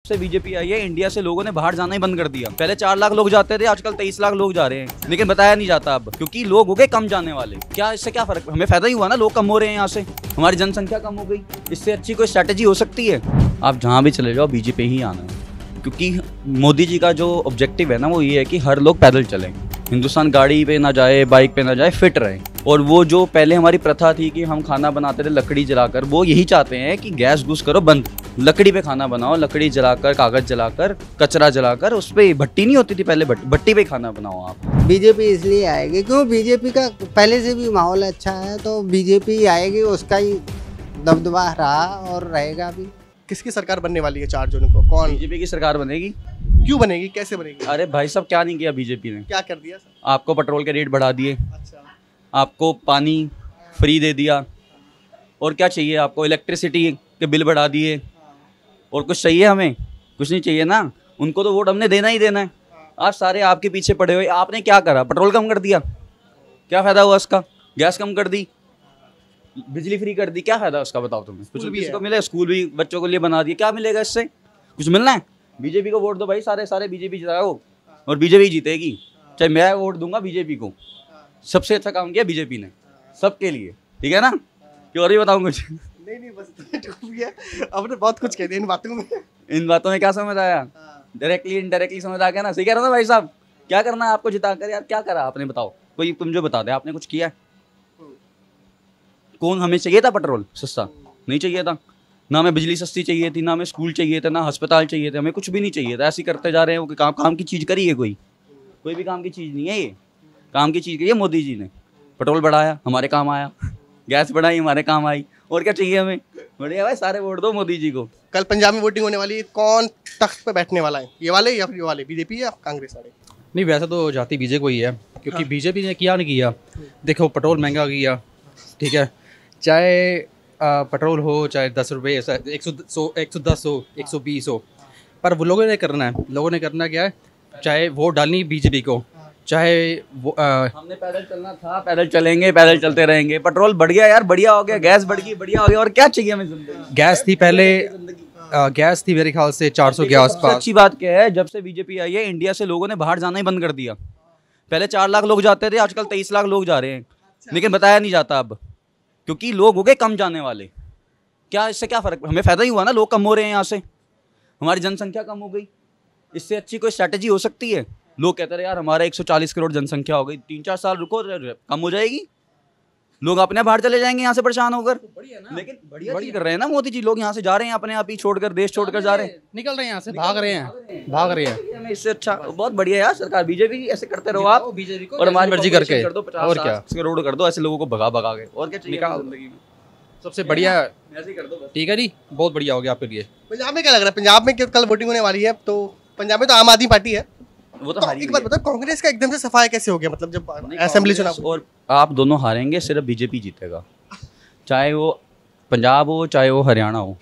से बीजेपी आई है, इंडिया से लोगों ने बाहर जाना ही बंद कर दिया। पहले 4 लाख लोग जाते थे, आजकल 23 लाख लोग जा रहे हैं, लेकिन बताया नहीं जाता अब, क्योंकि लोग हो गए कम जाने वाले। क्या इससे क्या फर्क, हमें फायदा ही हुआ ना, लोग कम हो रहे हैं, यहाँ से हमारी जनसंख्या कम हो गई। इससे अच्छी कोई स्ट्रैटेजी हो सकती है? आप जहाँ भी चले जाओ बीजेपी ही आना है, क्योंकि मोदी जी का जो ऑब्जेक्टिव है ना वो ये है कि हर लोग पैदल चलें, हिंदुस्तान गाड़ी पे ना जाए, बाइक पे ना जाए, फिट रहे। और वो जो पहले हमारी प्रथा थी कि हम खाना बनाते थे लकड़ी जलाकर, वो यही चाहते हैं कि गैस घुस करो बंद, लकड़ी पे खाना बनाओ, लकड़ी जलाकर, कागज जलाकर, कचरा जलाकर, उस पर भट्टी नहीं होती थी पहले, भट्टी पे खाना बनाओ आप। बीजेपी इसलिए आएगी क्यों बीजेपी का पहले से भी माहौल अच्छा है, तो बीजेपी आएगी, उसका ही दबदबा रहा और रहेगा भी। किसकी सरकार बनने वाली है 4 जून को? कौन? बीजेपी की सरकार बनेगी। क्यों बनेगी, कैसे बनेगी? अरे भाई साहब, क्या नहीं किया बीजेपी ने? क्या कर दिया सर? आपको पेट्रोल के रेट बढ़ा दिए, अच्छा, आपको पानी फ्री दे दिया, और क्या चाहिए आपको? इलेक्ट्रिसिटी के बिल बढ़ा दिए, और कुछ चाहिए हमें? कुछ नहीं चाहिए ना। उनको तो वोट हमने देना ही देना है। आप सारे आपके पीछे पड़े हुए, आपने क्या करा? पेट्रोल कम कर दिया, क्या फ़ायदा हुआ उसका? गैस कम कर दी, बिजली फ्री कर दी, क्या फ़ायदा उसका बताओ तुम्हें? कुछ भी किसी को मिले? स्कूल भी बच्चों के लिए बना दिए, क्या मिलेगा इससे? कुछ मिलना है? बीजेपी को वोट दो भाई, सारे बीजेपी जिताओ, और बीजेपी जीतेगी। चाहे मैं वोट दूंगा बीजेपी को, सबसे अच्छा काम किया बीजेपी ने सबके लिए, ठीक है ना? क्यों, और भी बताऊँ कुछ? नहीं बस डूब गया। आपने बहुत कुछ कह दिया इन बातों में। इन बातों में क्या समझ आया? डायरेक्टली इनडायरेक्टली समझ आ गया ना? सही कह रहा था भाई साहब। क्या करना है आपको जिता कर? यार क्या करा आपने, बताओ कोई, तुम जो बता दे आपने कुछ किया है? कौन? हमें चाहिए था पेट्रोल सस्ता? नहीं चाहिए था ना। हमें बिजली सस्ती चाहिए थी, ना हमें स्कूल चाहिए था, ना अस्पताल चाहिए थे, हमें कुछ भी नहीं चाहिए था। ऐसे करते जा रहे हैं। वो काम की चीज़ करी है कोई भी काम की चीज़ नहीं है। ये काम की चीज़ करी है मोदी जी ने। पेट्रोल बढ़ाया, हमारे काम आया, गैस बढ़ाई, हमारे काम आई, और क्या चाहिए हमें? बढ़िया भाई, सारे वोट दो मोदी जी को। कल पंजाब में वोटिंग होने वाली है, कौन तख्त पे बैठने वाला है? ये वाले या फिर ये वाले, बीजेपी या कांग्रेस वाले? नहीं, वैसे तो जाती बीजेपी को ही है, क्योंकि बीजेपी ने किया नहीं किया। देखो, पेट्रोल महंगा किया, ठीक है, चाहे पेट्रोल हो चाहे 10 रुपये, 110 हो, 120 हो, पर वो लोगों ने करना है। लोगों ने करना क्या है? चाहे वोट डालनी बीजेपी को, चाहे वो हमने पैदल चलना था, पैदल चलेंगे, पैदल चलते रहेंगे। पेट्रोल बढ़ गया यार, बढ़िया हो गया, गैस बढ़ गई, बढ़िया हो गया, और क्या चाहिए हमें जिंदगी? गैस थी पहले, गैस थी मेरे ख्याल से 400 के आसपास। अच्छी बात क्या है, जब से बीजेपी आई है, इंडिया से लोगों ने बाहर जाना ही बंद कर दिया। पहले 4 लाख लोग जाते थे, आजकल 23 लाख लोग जा रहे हैं, लेकिन बताया नहीं जाता अब, क्योंकि लोग हो गए कम जाने वाले। क्या इससे क्या फर्क, हमें फायदा ही हुआ ना, लोग कम हो रहे हैं, यहाँ से हमारी जनसंख्या कम हो गई। इससे अच्छी कोई स्ट्रैटेजी हो सकती है? लोग कहते रहे यार हमारा 140 करोड़ जनसंख्या हो गई, 3-4 साल रुको, कम हो जाएगी, लोग अपने बाहर चले जाएंगे यहाँ से परेशान होकर। लेकिन बढ़िया कर रहे हैं ना मोदी जी। लोग यहाँ से जा रहे हैं, अपने आप ही छोड़कर, देश छोड़कर जा रहे हैं, निकल रहे हैं यहाँ से, भाग रहे हैं। इससे अच्छा बहुत बढ़िया यार सरकार बीजेपी, ऐसे करते रहो आप बीजेपी को, और हमारी मर्जी करके कर दो, और क्या, 50 करोड़ कर दो, ऐसे लोगों को भगा के, और क्या चाहिए जिंदगी में? सबसे बढ़िया, ऐसे ही कर दो। ठीक है जी, बहुत बढ़िया हो गया आपके लिए। पंजाब में क्या लग रहा है? पंजाब में कल वोटिंग होने वाली है, तो पंजाब में तो आम आदमी पार्टी है, वो तो एक बात बताओ, कांग्रेस का एकदम से सफाया कैसे हो गया? मतलब जब असेंबली चुनाव, और आप दोनों हारेंगे, सिर्फ बीजेपी जीतेगा, चाहे वो पंजाब हो चाहे वो हरियाणा हो।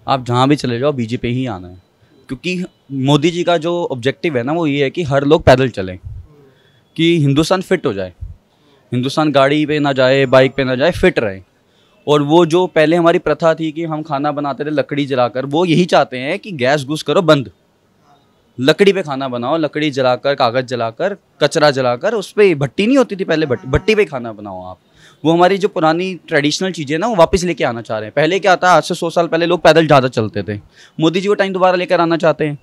आप जहाँ भी चले जाओ बीजेपी ही आना है, क्योंकि मोदी जी का जो ऑब्जेक्टिव है ना वो ये है कि हर लोग पैदल चलें, कि हिंदुस्तान फिट हो जाए, हिंदुस्तान गाड़ी पे ना जाए, बाइक पे ना जाए, फिट रहे। और वो जो पहले हमारी प्रथा थी कि हम खाना बनाते थे लकड़ी जलाकर, वो यही चाहते हैं कि गैस घुस करो बंद, लकड़ी पे खाना बनाओ, लकड़ी जलाकर, कागज जलाकर, कचरा जलाकर, उस पर भट्टी नहीं होती थी पहले, भट्टी पे खाना बनाओ आप। वो हमारी जो पुरानी ट्रेडिशनल चीज़ें ना वो वापस लेके आना चाह रहे हैं। पहले क्या था, आज से 100 साल पहले लोग पैदल ज़्यादा चलते थे, मोदी जी वो टाइम दोबारा लेकर आना चाहते हैं।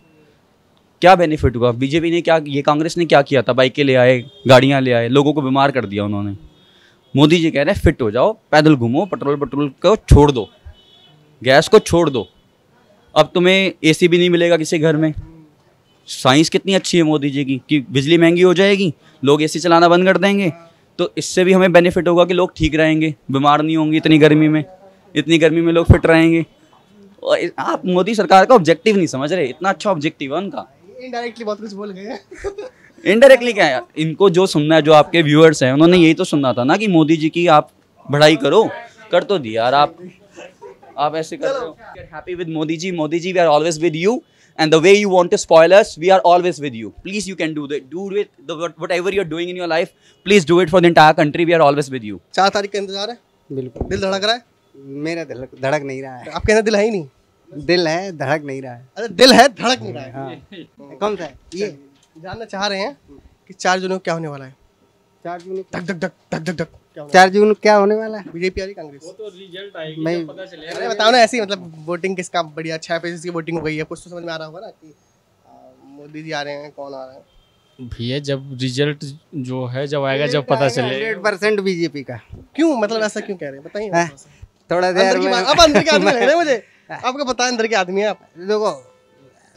क्या बेनिफिट हुआ? बीजेपी ने क्या, ये कांग्रेस ने क्या किया था? बाइकें ले आए, गाड़ियाँ ले आए, लोगों को बीमार कर दिया उन्होंने। मोदी जी कह रहे हैं फिट हो जाओ, पैदल घूमो, पेट्रोल को छोड़ दो, गैस को छोड़ दो। अब तुम्हें एसी भी नहीं मिलेगा किसी घर में। साइंस कितनी अच्छी है मोदी जी की, कि बिजली महंगी हो जाएगी, लोग एसी चलाना बंद कर देंगे, तो इससे भी हमें बेनिफिट होगा कि लोग ठीक रहेंगे, बीमार नहीं होंगे इतनी गर्मी में लोग फिट रहेंगे। और आप मोदी सरकार का ऑब्जेक्टिव नहीं समझ रहे, इतना अच्छा ऑब्जेक्टिव है उनका। इनडायरेक्टली बहुत कुछ बोल गए। इनडायरेक्टली क्या है, इनको जो सुनना है, जो आपके व्यूअर्स हैं, उन्होंने यही तो सुनना था ना कि मोदी जी की आप बढ़ाई करो, कर तो दिया यार आप ऐसे कर रहे हो। Happy with Modi ji, we are always with you, and the way you want to spoil us, we are always with you. Please, you can do whatever you're doing in your life, please do it for the entire country. We are always with you. 4 तारीख का इंतजार है? बिल्कुल। दिल धड़क रहा है? मेरा दिल धड़क नहीं रहा है। आपके अंदर दिल है ही नहीं? दिल है, धड़क नहीं रहा है। अरे दिल है, धड़क नहीं रहा है। हाँ। कौन सा है ये? जानना चाह रहे हैं कि 4 जून को क्या होने वाला है। 4 जून धक धक धक धक धक धक क्या होने 4 जून क्या होने वाला है? वाला है? बीजेपी आ रही कांग्रेस? मैं अरे बताओ ना, ऐसे ही मतलब वोटिंग किसका बढ़िया अच्छा है, किसकी वोटिंग हो गई है, कुछ तो समझ में आ रहा होगा ना कि मोदी जी आ रहे हैं, कौन आ रहा है। भैया जब रिजल्ट जो है जब आएगा जब पता चलेगा। 100% बीजेपी का। क्यों, मतलब ऐसा क्यों कह रहे हैं, बताइए हैं? थोड़ा अंदर देर की में बात, अब अंदर के आदमी लग रहे हैं मुझे, आपको पता है अंदर के आदमी है आप। देखो,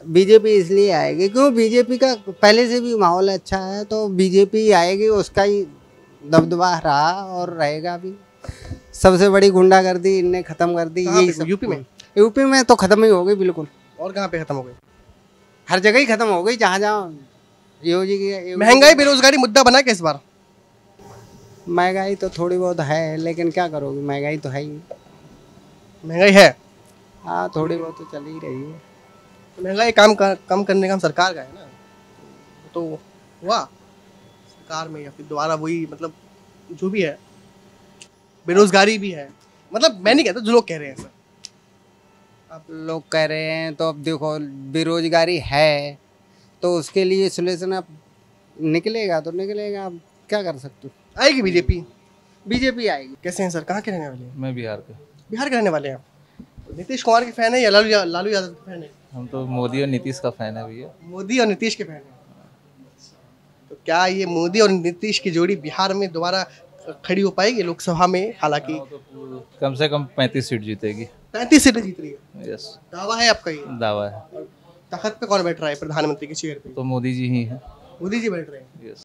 बीजेपी इसलिए आएगी क्यों बीजेपी का पहले से भी माहौल अच्छा है, तो बीजेपी आएगी, उसका ही दबदबा रहा और रहेगा भी। सबसे बड़ी गुंडागर्दी इनने खत्म कर दी। कहाँ यही पे? सब यूपी में? यूपी में तो खत्म ही हो गई बिल्कुल। और कहाँ पे खत्म हो गई? हर जगह ही खत्म हो गई, जहाँ जहाँ योगी की महंगाई बेरोजगारी मुद्दा बना क्या इस बार? महंगाई तो थोड़ी बहुत है, लेकिन क्या करोगे, महंगाई तो है ही। महंगाई है हाँ, थोड़ी बहुत तो चल ही रही है। तो महंगाई कम करने का काम सरकार का है ना, तो हुआ सरकार में या फिर दोबारा वही, मतलब जो भी है, बेरोजगारी भी है, मतलब मैं नहीं कहता, जो लोग कह रहे हैं सर। अब लोग कह रहे हैं तो अब देखो, बेरोजगारी है तो उसके लिए सोल्यूशन अब निकलेगा तो निकलेगा। अब क्या कर सकते हो? आएगी बीजेपी? बीजेपी आएगी। कैसे हैं सर, कहाँ के रहने वाले हैं? मैं बिहार का। बिहार के रहने वाले हैं आप? नीतीश कुमार के फैन है या लालू यादव के फैन है? हम तो मोदी और नीतीश का फैन है भैया। मोदी और नीतीश के फैन है। तो क्या ये मोदी और नीतीश की जोड़ी बिहार में दोबारा खड़ी हो पाएगी लोकसभा में? हालांकि कम से कम 35 सीट जीतेगी। 35 सीटें जीत रही है, यस, दावा है आपका ये? दावा है। और तखत पे कौन बैठ रहा है प्रधानमंत्री के चेयर पे? तो मोदी जी ही हैं। मोदी जी बैठ रहे हैं। यस।